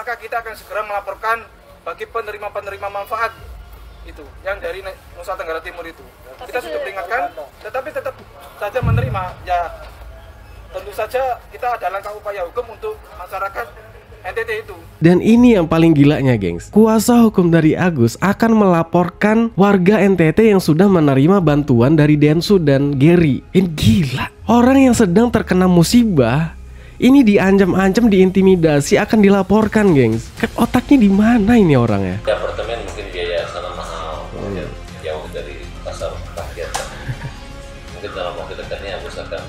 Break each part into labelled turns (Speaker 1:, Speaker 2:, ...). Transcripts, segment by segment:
Speaker 1: maka kita akan segera melaporkan bagi penerima-penerima manfaat itu yang dari Nusa Tenggara Timur itu. Kita sudah peringatkan, tetapi tetap saja menerima. Ya tentu saja kita ada langkah upaya hukum untuk masyarakat NTT itu.
Speaker 2: Dan ini yang paling gilanya, gengs. Kuasa hukum dari Agus akan melaporkan warga NTT yang sudah menerima bantuan dari Densu dan Gary. Ini gila. Orang yang sedang terkena musibah ini diancam-ancam, diintimidasi, akan dilaporkan, gengs. Kan otaknya di mana ini orangnya?
Speaker 3: Di apartemen mungkin biaya sana mahal, jauh dari pasar rakyat. Mungkin dalam waktu dekatnya Agus akan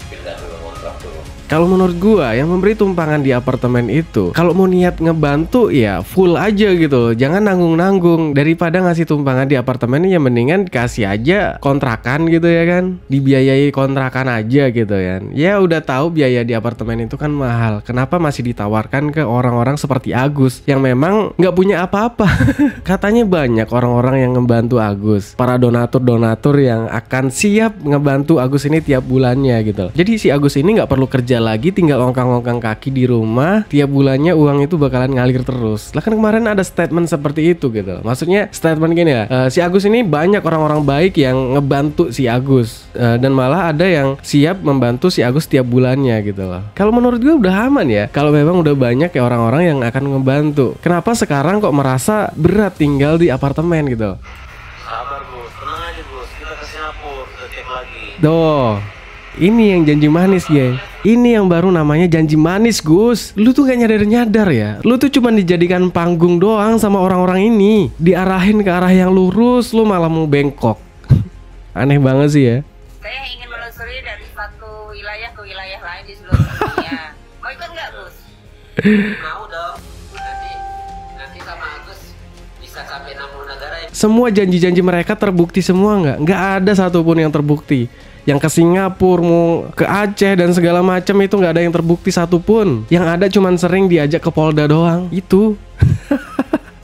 Speaker 3: pindah dulu, kontrak dulu.
Speaker 2: Kalau menurut gua yang memberi tumpangan di apartemen itu, kalau mau niat ngebantu ya full aja gitu, jangan nanggung-nanggung. Daripada ngasih tumpangan di apartemen ya mendingan kasih aja kontrakan gitu ya kan, dibiayai kontrakan aja gitu kan. Ya udah tahu biaya di apartemen itu kan mahal, kenapa masih ditawarkan ke orang-orang seperti Agus yang memang nggak punya apa-apa. Katanya banyak orang-orang yang ngebantu Agus, para donatur-donatur yang akan siap ngebantu Agus ini tiap bulannya gitu. Jadi si Agus ini nggak perlu kerja lagi, tinggal ongkang-ongkang kaki di rumah, tiap bulannya uang itu bakalan ngalir terus. Lah kan kemarin ada statement seperti itu gitu. Maksudnya statement gini ya, si Agus ini banyak orang-orang baik yang ngebantu si Agus, dan malah ada yang siap membantu si Agus tiap bulannya gitu loh. Kalau menurut gue udah aman ya, kalau memang udah banyak ya orang-orang yang akan ngebantu. Kenapa sekarang kok merasa berat tinggal di apartemen gitu?
Speaker 3: Sabar Gus, tenang aja Gus, kita ke Singapura, cek lagi.
Speaker 2: Doh, ini yang janji manis ya. Ini yang baru namanya janji manis, Gus. Lu tuh gak nyadar-nyadar ya. Lu tuh cuma dijadikan panggung doang sama orang-orang ini. Diarahin ke arah yang lurus, lu malah mau bengkok. Aneh banget sih ya.
Speaker 4: Saya ingin menelusuri dari satu wilayah ke wilayah lain di seluruh dunia. Mau ikut nggak, Gus?
Speaker 5: Mau dong. Nanti sama Agus bisa sampai 60 negara ya.
Speaker 2: Semua janji-janji mereka terbukti semua nggak? Nggak ada satupun yang terbukti. Yang ke Singapura, mau ke Aceh dan segala macam itu nggak ada yang terbukti satupun. Yang ada cuman sering diajak ke Polda doang. Itu.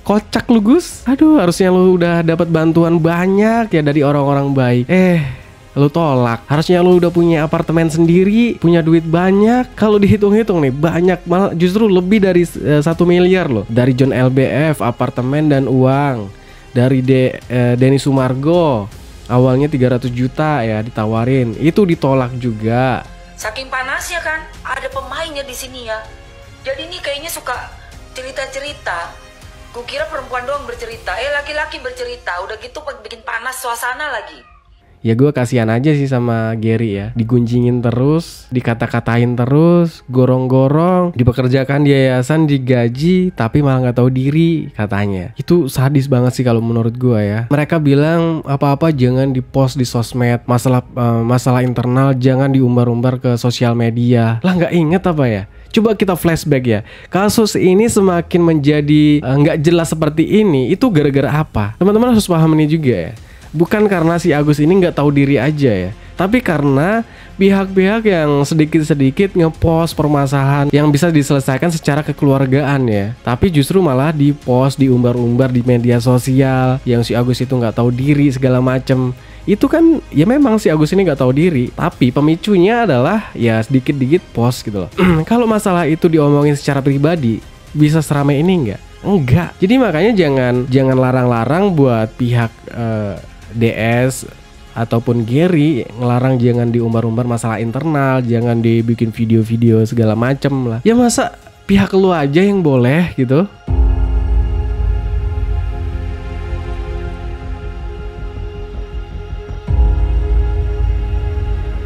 Speaker 2: Kocak lu, Gus. Aduh, harusnya lu udah dapat bantuan banyak ya dari orang-orang baik. Lu tolak. Harusnya lu udah punya apartemen sendiri, punya duit banyak. Kalau dihitung-hitung nih banyak, malah justru lebih dari 1 miliar loh. Dari John LBF, apartemen dan uang. Dari Denny Sumargo, awalnya 300 juta ya ditawarin, itu ditolak juga.
Speaker 4: Saking panasnya kan, ada pemainnya di sini ya. Jadi ini kayaknya suka cerita-cerita. Kukira perempuan doang bercerita, laki-laki bercerita. Udah gitu bikin panas suasana lagi.
Speaker 2: Ya gue kasihan aja sih sama Gary ya. Digunjingin terus, dikata-katain terus, gorong-gorong, dipekerjakan di yayasan, digaji, tapi malah nggak tahu diri katanya. Itu sadis banget sih kalau menurut gue ya. Mereka bilang apa-apa jangan dipost di sosmed, masalah internal jangan diumbar-umbar ke sosial media. Lah nggak inget apa ya? Coba kita flashback ya. Kasus ini semakin menjadi nggak jelas seperti ini, itu gara-gara apa? Teman-teman harus paham ini juga ya. Bukan karena si Agus ini nggak tahu diri aja ya, tapi karena pihak-pihak yang sedikit-sedikit ngepost permasalahan yang bisa diselesaikan secara kekeluargaan ya, tapi justru malah dipost, diumbar-umbar di media sosial yang si Agus itu nggak tahu diri segala macem. Itu kan ya memang si Agus ini nggak tahu diri, tapi pemicunya adalah ya sedikit-sedikit post gitu loh. Kalau masalah itu diomongin secara pribadi, bisa seramai ini nggak? Enggak. Jadi makanya jangan larang-larang buat pihak DS ataupun Gary ngelarang jangan diumbar-umbar masalah internal, jangan dibikin video-video segala macem lah. Ya masa pihak lu aja yang boleh gitu?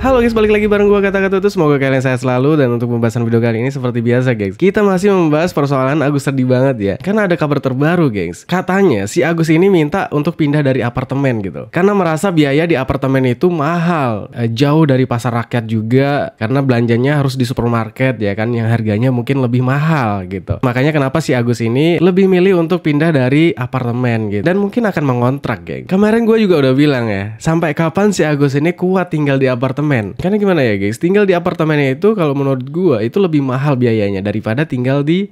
Speaker 2: Halo guys, balik lagi bareng gua Kata-Kata Tutus. Semoga kalian sehat selalu. Dan untuk pembahasan video kali ini seperti biasa guys, kita masih membahas persoalan Agus sedih banget ya. Karena ada kabar terbaru guys. Katanya si Agus ini minta untuk pindah dari apartemen gitu, karena merasa biaya di apartemen itu mahal, jauh dari pasar rakyat juga. Karena belanjanya harus di supermarket ya kan, yang harganya mungkin lebih mahal gitu. Makanya kenapa si Agus ini lebih milih untuk pindah dari apartemen gitu, dan mungkin akan mengontrak geng. Kemarin gue juga udah bilang ya, sampai kapan si Agus ini kuat tinggal di apartemen. Karena gimana ya guys, tinggal di apartemennya itu kalau menurut gua itu lebih mahal biayanya daripada tinggal di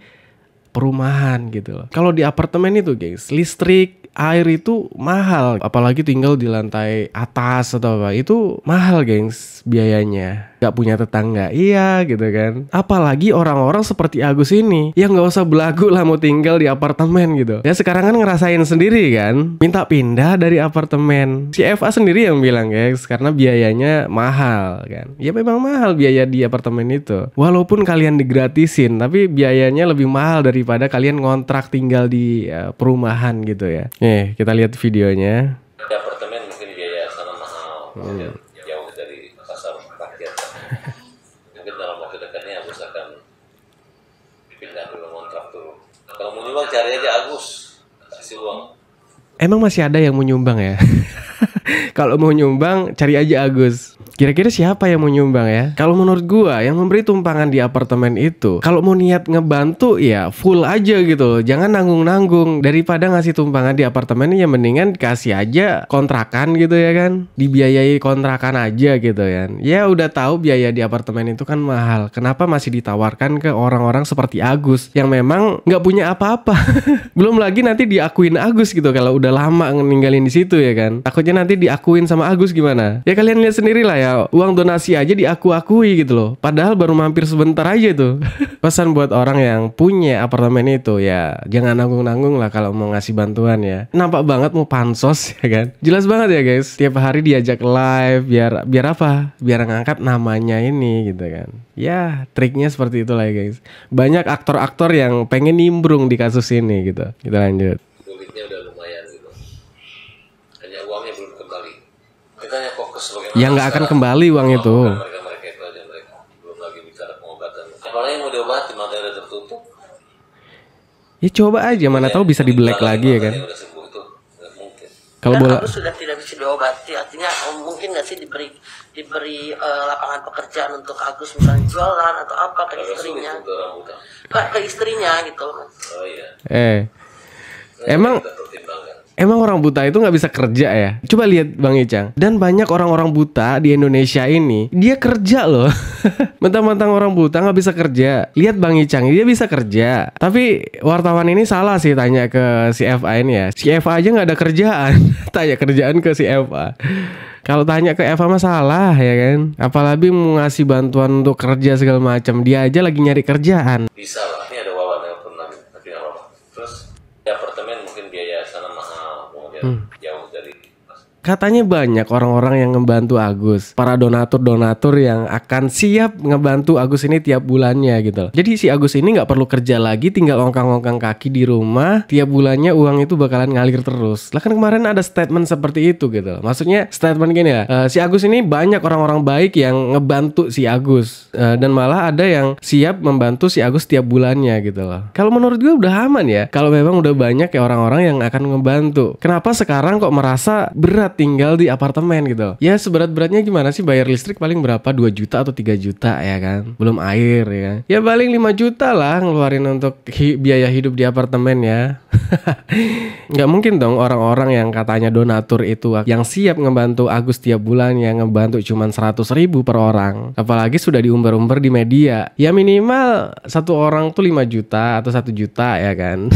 Speaker 2: perumahan gitu loh. Kalau di apartemen itu guys, listrik, air itu mahal, apalagi tinggal di lantai atas atau apa, itu mahal gengs biayanya. Gak punya tetangga, iya gitu kan. Apalagi orang-orang seperti Agus ini yang gak usah belagu lah mau tinggal di apartemen gitu. Ya sekarang kan ngerasain sendiri kan, minta pindah dari apartemen. Si FA sendiri yang bilang guys, karena biayanya mahal kan. Ya memang mahal biaya di apartemen itu. Walaupun kalian digratisin, tapi biayanya lebih mahal daripada kalian ngontrak tinggal di perumahan gitu ya. Nih kita lihat videonya.
Speaker 3: Di apartemen mungkin biaya sana mahal, jauh dari pasar rakyat. Mungkin dalam waktu dekatnya Agus akan pindah dulu, ngontrak dulu. Kalau mau nyumbang cari aja Agus, kasih uang.
Speaker 2: Emang masih ada yang mau nyumbang ya? Kalau mau nyumbang cari aja Agus. Kira-kira siapa yang mau nyumbang ya? Kalau menurut gua yang memberi tumpangan di apartemen itu, kalau mau niat ngebantu ya full aja gitu. Jangan nanggung-nanggung. Daripada ngasih tumpangan di apartemen ya mendingan kasih aja kontrakan gitu ya kan. Dibiayai kontrakan aja gitu ya. Ya udah tahu biaya di apartemen itu kan mahal. Kenapa masih ditawarkan ke orang-orang seperti Agus yang memang nggak punya apa-apa? Belum lagi nanti diakuin Agus gitu kalau udah lama ninggalin di situ ya kan. Takutnya nanti diakuin sama Agus gimana? Ya kalian lihat sendiri lah ya. Uang donasi aja diakui gitu loh. Padahal baru mampir sebentar aja tuh. Pesan buat orang yang punya apartemen itu ya, jangan nanggung-nanggung lah kalau mau ngasih bantuan ya. Nampak banget mau pansos ya kan. Jelas banget ya guys. Tiap hari diajak live biar apa? Biar ngangkat namanya ini gitu kan. Ya triknya seperti itulah ya guys. Banyak aktor-aktor yang pengen nimbrung di kasus ini gitu. Kita lanjut.
Speaker 3: Duitnya udah lumayan gitu. Hanya uangnya belum kembali. Kita hanya fokus bagaimana.
Speaker 2: Ya nggak akan kembali uang itu.
Speaker 3: Mereka itu aja mereka. Belum lagi bicara pengobatan. Apalagi mau diobati matanya udah tertutup.
Speaker 2: Ya coba aja, mana tahu bisa dibelek lagi ya kan.
Speaker 3: Udah sembuh itu nggak mungkin.
Speaker 2: Kalau bola
Speaker 6: Agus sudah tidak bisa diobati, artinya mungkin nggak sih diberi lapangan pekerjaan untuk Agus misalnya jualan atau apa ke istrinya,
Speaker 3: Itu orang utang.
Speaker 6: ke istrinya gitu.
Speaker 3: Oh iya.
Speaker 2: Emang
Speaker 3: Kita pertimbangkan.
Speaker 2: Emang orang buta itu nggak bisa kerja ya? Coba lihat Bang Icang. Dan banyak orang-orang buta di Indonesia ini, dia kerja loh. Mentang-mentang orang buta nggak bisa kerja. Lihat Bang Icang, dia bisa kerja. Tapi wartawan ini salah sih tanya ke si FA ini ya. Si FA aja nggak ada kerjaan. Tanya kerjaan ke si FA. Kalau tanya ke Eva masalah ya kan. Apalagi mau ngasih bantuan untuk kerja segala macam. Dia aja lagi nyari kerjaan.
Speaker 3: Bisa lah. Ini ada wawan yang pernah, tapi nggak apa-apa. Terus di apartemen mungkin biaya sana mahal, kemudian jauh dari.
Speaker 2: Katanya banyak orang-orang yang ngebantu Agus, para donatur-donatur yang akan siap ngebantu Agus ini tiap bulannya gitu loh. Jadi si Agus ini nggak perlu kerja lagi, tinggal ongkang-ongkang kaki di rumah, tiap bulannya uang itu bakalan ngalir terus. Lah kan kemarin ada statement seperti itu gitu loh. Maksudnya statement gini ya, si Agus ini banyak orang-orang baik yang ngebantu si Agus, dan malah ada yang siap membantu si Agus tiap bulannya gitu loh. Kalau menurut gue udah aman ya, kalau memang udah banyak ya orang-orang yang akan ngebantu. Kenapa sekarang kok merasa berat tinggal di apartemen gitu? Ya seberat-beratnya gimana sih, bayar listrik paling berapa, 2 juta atau 3 juta ya kan, belum air ya kan. Ya paling 5 juta lah ngeluarin untuk biaya hidup di apartemen ya. Nggak mungkin dong orang-orang yang katanya donatur itu yang siap ngebantu Agus tiap bulan yang ngebantu cuman 100.000 per orang. Apalagi sudah diumbar-umbar di media. Ya minimal satu orang tuh 5 juta atau 1 juta ya kan.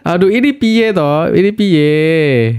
Speaker 2: Aduh ini piye toh, ini piye.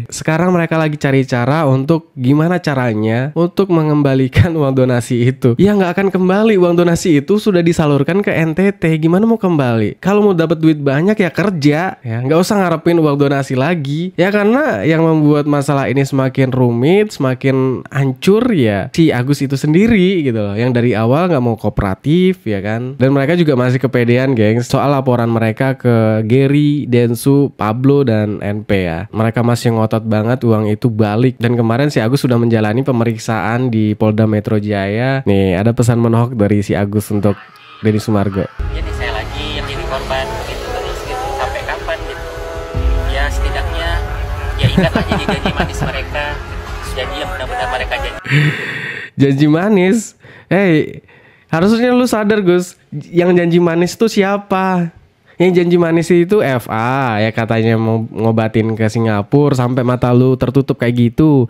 Speaker 2: Sekarang mereka lagi cari cara untuk gimana caranya untuk mengembalikan uang donasi itu. Ya nggak akan kembali, uang donasi itu sudah disalurkan ke NTT. Gimana mau kembali? Kalau mau dapat duit banyak ya kerja, ya nggak usah ngarepin uang donasi lagi. Ya karena yang membuat masalah ini semakin rumit, semakin hancur ya si Agus itu sendiri gitu loh. Yang dari awal nggak mau kooperatif ya kan. Dan mereka juga masih kepedean gengs soal laporan mereka ke Gary, Densu, Pablo dan NP ya. Mereka masih ngotot banget uang itu balik. Dan kemarin si Agus sudah menjalani pemeriksaan di Polda Metro Jaya. Nih ada pesan menohok dari si Agus untuk Denny Sumargo.
Speaker 5: Jadi saya lagi yang jadi korban begitu terus gitu, sampai kapan gitu. Ya setidaknya ya ingatlah janji manis mereka, janji yang benar-benar mereka janji.
Speaker 2: Janji manis. Harusnya lu sadar Gus, yang janji manis itu siapa? Yang janji manis itu FA ya, katanya mau ngobatin ke Singapura sampai mata lu tertutup kayak gitu.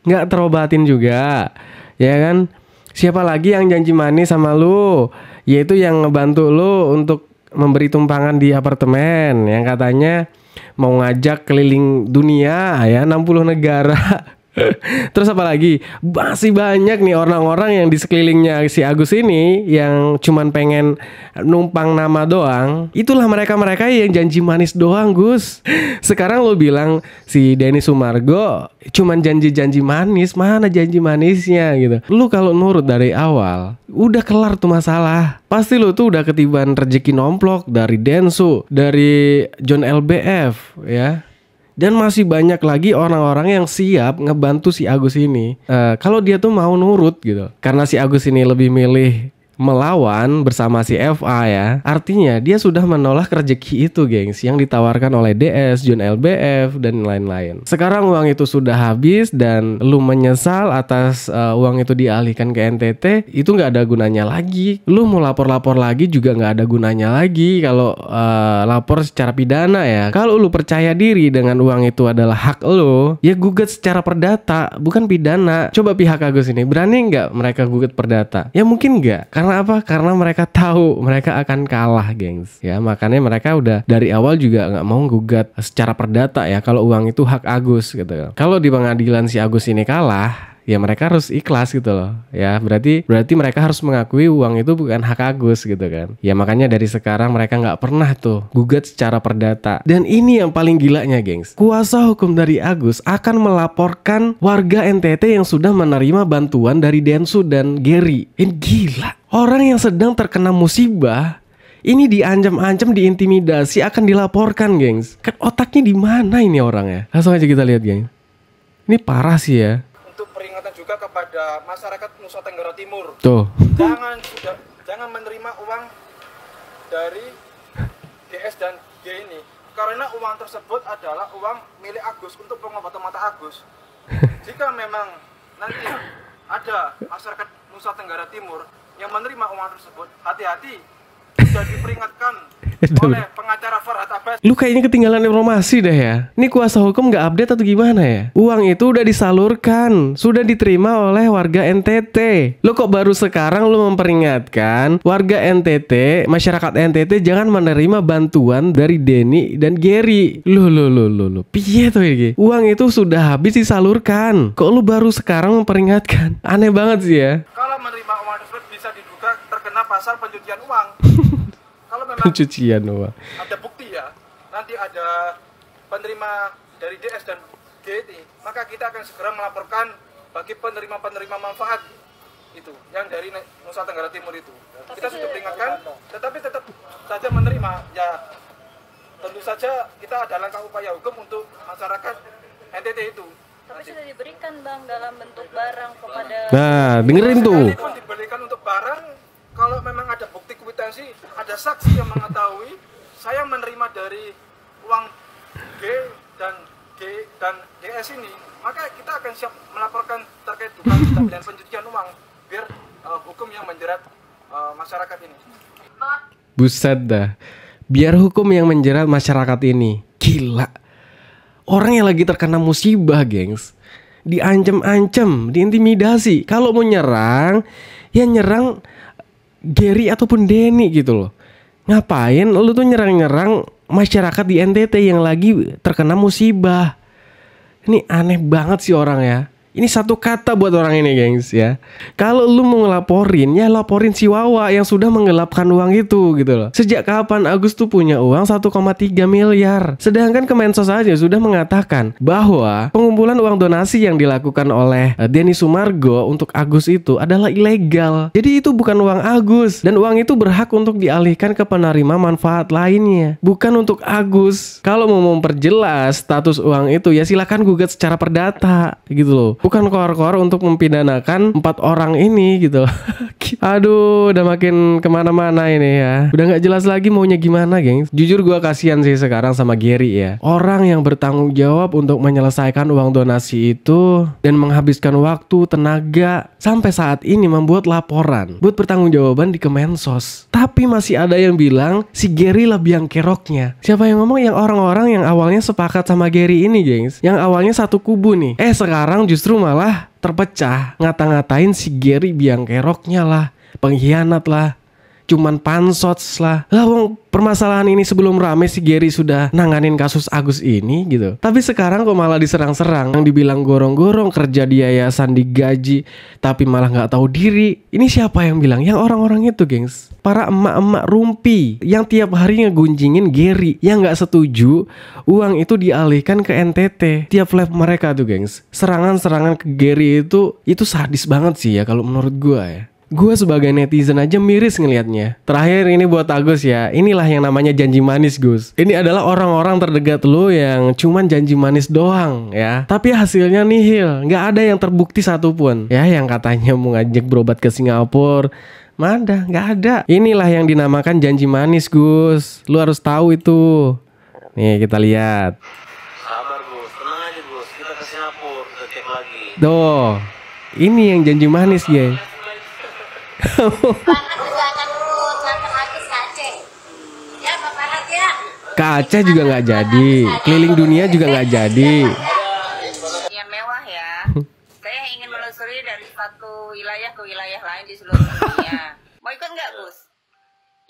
Speaker 2: Nggak terobatin juga. Ya kan? Siapa lagi yang janji manis sama lu? Yaitu yang ngebantu lu untuk memberi tumpangan di apartemen, yang katanya mau ngajak keliling dunia ya, 60 negara. Terus apa lagi? Masih banyak nih orang-orang yang di sekelilingnya si Agus ini yang cuman pengen numpang nama doang. Itulah mereka-mereka yang janji manis doang, Gus. Sekarang lo bilang si Denny Sumargo cuman janji-janji manis, mana janji manisnya gitu. Lu kalau nurut dari awal, udah kelar tuh masalah. Pasti lu tuh udah ketiban rezeki nomplok dari Densu, dari John LBF ya. Dan masih banyak lagi orang-orang yang siap ngebantu si Agus ini. Kalau dia tuh mau nurut gitu. Karena si Agus ini lebih milih melawan bersama si FA ya. Artinya dia sudah menolak rezeki itu, gengs, yang ditawarkan oleh DS, John LBF dan lain-lain. Sekarang uang itu sudah habis dan lu menyesal atas uang itu dialihkan ke NTT, itu nggak ada gunanya lagi. Lu mau lapor-lapor lagi juga nggak ada gunanya lagi kalau lapor secara pidana ya. Kalau lu percaya diri dengan uang itu adalah hak lu, ya gugat secara perdata, bukan pidana. Coba pihak Agus ini berani nggak mereka gugat perdata? Ya mungkin nggak. Karena apa? Karena mereka tahu mereka akan kalah, gengs. Ya makanya mereka udah dari awal juga nggak mau gugat secara perdata ya. Kalau uang itu hak Agus gitu. Kalau di pengadilan si Agus ini kalah, ya mereka harus ikhlas gitu loh. Ya berarti mereka harus mengakui uang itu bukan hak Agus gitu kan. Ya makanya dari sekarang mereka nggak pernah tuh gugat secara perdata. Dan ini yang paling gilanya, gengs. Kuasa hukum dari Agus akan melaporkan warga NTT yang sudah menerima bantuan dari Densu dan Gary. Ini gila. Orang yang sedang terkena musibah ini diancam-ancam, diintimidasi, akan dilaporkan, gengs. Kan otaknya di mana ini orangnya? Langsung aja kita lihat, gengs. Ini parah sih ya.
Speaker 1: Untuk peringatan juga kepada masyarakat Nusa Tenggara Timur.
Speaker 2: Tuh.
Speaker 1: Jangan menerima uang dari DS dan G ini. Karena uang tersebut adalah uang milik Agus untuk pengobatan mata Agus. Jika memang nanti ada masyarakat Nusa Tenggara Timur yang menerima uang tersebut, hati-hati, sudah diperingatkan oleh pengacara Farhad Abbas.
Speaker 2: Lu kayaknya ketinggalan informasi deh ya. Ini kuasa hukum nggak update atau gimana ya? Uang itu udah disalurkan, sudah diterima oleh warga NTT. Lu kok baru sekarang lu memperingatkan warga NTT, masyarakat NTT jangan menerima bantuan dari Denny dan Gary. Lu. Piye tuh ini? Uang itu sudah habis disalurkan. Kok lu baru sekarang memperingatkan? Aneh banget sih ya.
Speaker 1: Kalau menerima uang tersebut bisa diduga terkena pasal pencucian uang. Kalau memang
Speaker 2: Pencucian uang.
Speaker 1: ada bukti ya, nanti ada penerima dari DS dan GT, maka kita akan segera melaporkan bagi penerima-penerima manfaat itu yang dari Nusa Tenggara Timur itu. Kita sudah peringatkan, tetapi tetap saja menerima. Ya tentu saja kita ada langkah upaya hukum untuk masyarakat NTT itu.
Speaker 7: Tapi sudah diberikan, Bang, dalam bentuk barang kepada...
Speaker 2: Nah, dengerin tuh.
Speaker 1: Sekalipun diberikan untuk barang, kalau memang ada bukti kwitansi, ada saksi yang mengetahui saya menerima dari uang G dan DS ini, maka kita akan siap melaporkan terkait dugaan tindak pidana pencucian uang biar hukum yang menjerat masyarakat ini.
Speaker 2: Buset dah. Biar hukum yang menjerat masyarakat ini. Gila. Orang yang lagi terkena musibah, gengs, diancam-ancam, diintimidasi. Kalau mau nyerang, ya nyerang Gary ataupun Denny gitu loh. Ngapain lu tuh nyerang-nyerang masyarakat di NTT yang lagi terkena musibah? Ini aneh banget sih orang ya. Ini satu kata buat orang ini, gengs ya. Kalau lu mau ngelaporin, ya laporin si Wawa yang sudah menggelapkan uang itu gitu loh. Sejak kapan Agus tuh punya uang 1,3 miliar? Sedangkan Kemensos aja sudah mengatakan bahwa pengumpulan uang donasi yang dilakukan oleh Denny Sumargo untuk Agus itu adalah ilegal. Jadi itu bukan uang Agus, dan uang itu berhak untuk dialihkan ke penerima manfaat lainnya, bukan untuk Agus. Kalau mau memperjelas status uang itu, ya silakan gugat secara perdata gitu loh. Bukan koar-koar untuk mempidanakan 4 orang ini gitu. Aduh, udah makin kemana-mana ini ya. Udah gak jelas lagi maunya gimana, gengs. Jujur gue kasihan sih sekarang sama Gary ya. Orang yang bertanggung jawab untuk menyelesaikan uang donasi itu dan menghabiskan waktu, tenaga, sampai saat ini membuat laporan buat pertanggungjawaban di Kemensos. Tapi masih ada yang bilang si Gary lah biang keroknya. Siapa yang ngomong? Yang orang-orang yang awalnya sepakat sama Gary ini, gengs. Yang awalnya satu kubu nih. Sekarang justru malah terpecah, ngata-ngatain si Gary biang keroknya lah, pengkhianat lah. cuman pansos lah. Lah wong permasalahan ini sebelum rame si Gary sudah nanganin kasus Agus ini gitu. Tapi sekarang kok malah diserang-serang, yang dibilang gorong-gorong, kerja di yayasan digaji tapi malah nggak tahu diri. Ini siapa yang bilang? Yang orang-orang itu, gengs. Para emak-emak rumpi yang tiap hari ngegunjingin Gary, yang nggak setuju uang itu dialihkan ke NTT tiap live mereka tuh, gengs. Serangan-serangan ke Gary itu sadis banget sih ya kalau menurut gua ya. Gue sebagai netizen aja miris ngelihatnya. Terakhir ini buat Agus ya. Inilah yang namanya janji manis, Gus. Ini adalah orang-orang terdekat lo yang cuman janji manis doang ya. Tapi hasilnya nihil. Nggak ada yang terbukti satupun. Ya, yang katanya mau ngajak berobat ke Singapura, mana? Nggak ada. Inilah yang dinamakan janji manis, Gus. Lu harus tahu itu. Nih kita lihat.
Speaker 6: Sabar Gus, tenang aja Gus. Kita ke Singapura, kita cek lagi.
Speaker 2: Tuh. Ini yang janji manis, geng. Ke Aceh juga nggak jadi, keliling dunia juga nggak jadi.
Speaker 4: Yang mewah ya. Saya ingin menelusuri dari satu wilayah ke wilayah lain di seluruh dunia. Mau ikut nggak, Gus?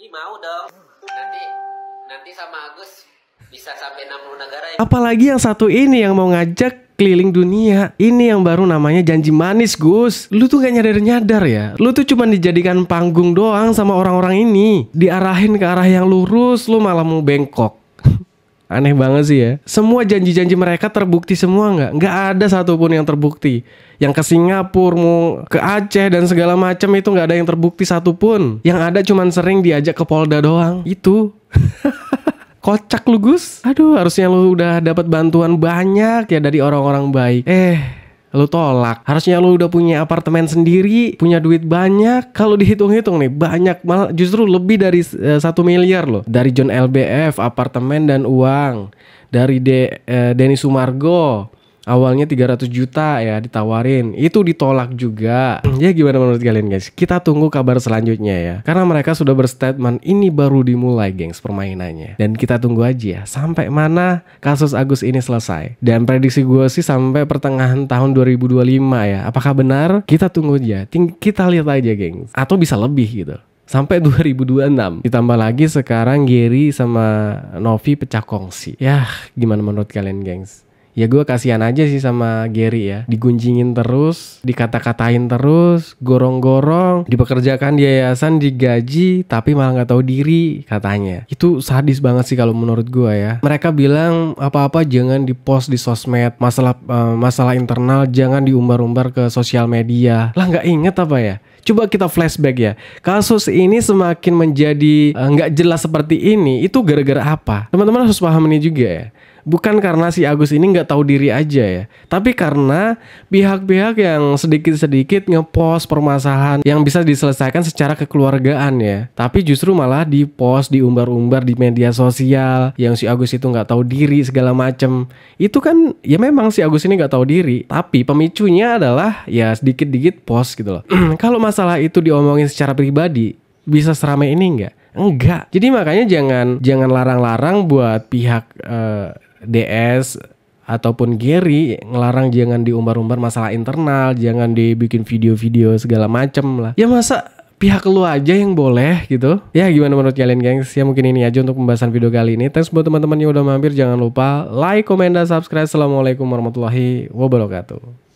Speaker 6: Ih, mau dong. Nanti sama Agus bisa sampai 60 negara ya.
Speaker 2: Apalagi yang satu ini yang mau ngajak keliling dunia. Ini yang baru namanya janji manis, Gus. Lu tuh gak nyadar-nyadar ya. Lu tuh cuma dijadikan panggung doang sama orang-orang ini. Diarahin ke arah yang lurus, lu malah mau bengkok. Aneh banget sih ya. Semua janji-janji mereka terbukti semua nggak? Nggak ada satupun yang terbukti. Yang ke Singapura, mau ke Aceh dan segala macam itu nggak ada yang terbukti satupun. Yang ada cuman sering diajak ke Polda doang. Itu. Kocak lu, Gus. Aduh, harusnya lu udah dapat bantuan banyak ya dari orang-orang baik. Lu tolak. Harusnya lu udah punya apartemen sendiri, punya duit banyak. Kalau dihitung-hitung nih, banyak, malah justru lebih dari 1 miliar loh. Dari John LBF, apartemen dan uang. Dari Denny Sumargo, awalnya 300 juta ya ditawarin. Itu ditolak juga. Ya gimana menurut kalian, guys? Kita tunggu kabar selanjutnya ya. Karena mereka sudah berstatement ini baru dimulai, gengs, permainannya. Dan kita tunggu aja sampai mana kasus Agus ini selesai. Dan prediksi gue sih sampai pertengahan tahun 2025 ya. Apakah benar? Kita tunggu aja. Kita lihat aja, gengs. Atau bisa lebih gitu. Sampai 2026. Ditambah lagi sekarang Gary sama Novi pecah kongsi. Ya gimana menurut kalian, gengs? Ya gue kasihan aja sih sama Gary ya. Digunjingin terus, dikata-katain terus, gorong-gorong, dipekerjakan di yayasan, digaji, tapi malah gak tahu diri katanya. Itu sadis banget sih kalau menurut gue ya. Mereka bilang apa-apa jangan dipost di sosmed, masalah internal jangan diumbar-umbar ke sosial media. Lah gak inget apa ya? Coba kita flashback ya. Kasus ini semakin menjadi gak jelas seperti ini, itu gara-gara apa? Teman-teman harus paham ini juga ya. Bukan karena si Agus ini nggak tahu diri aja ya, tapi karena pihak-pihak yang sedikit-sedikit ngepost permasalahan yang bisa diselesaikan secara kekeluargaan ya, tapi justru malah dipost, diumbar-umbar di media sosial yang si Agus itu nggak tahu diri segala macem. Itu kan ya memang si Agus ini nggak tahu diri, tapi pemicunya adalah ya sedikit-sedikit post gitu loh. Kalau masalah itu diomongin secara pribadi, bisa seramai ini nggak? Enggak. Jadi makanya jangan larang-larang buat pihak DS ataupun Gary ngelarang jangan diumbar-umbar masalah internal, jangan dibikin video-video segala macem lah. Ya masa pihak lu aja yang boleh gitu? Ya gimana menurut kalian, gengs? Ya mungkin ini aja untuk pembahasan video kali ini. Thanks buat teman-teman yang udah mampir. Jangan lupa like, komen, dan subscribe. Assalamualaikum warahmatullahi wabarakatuh.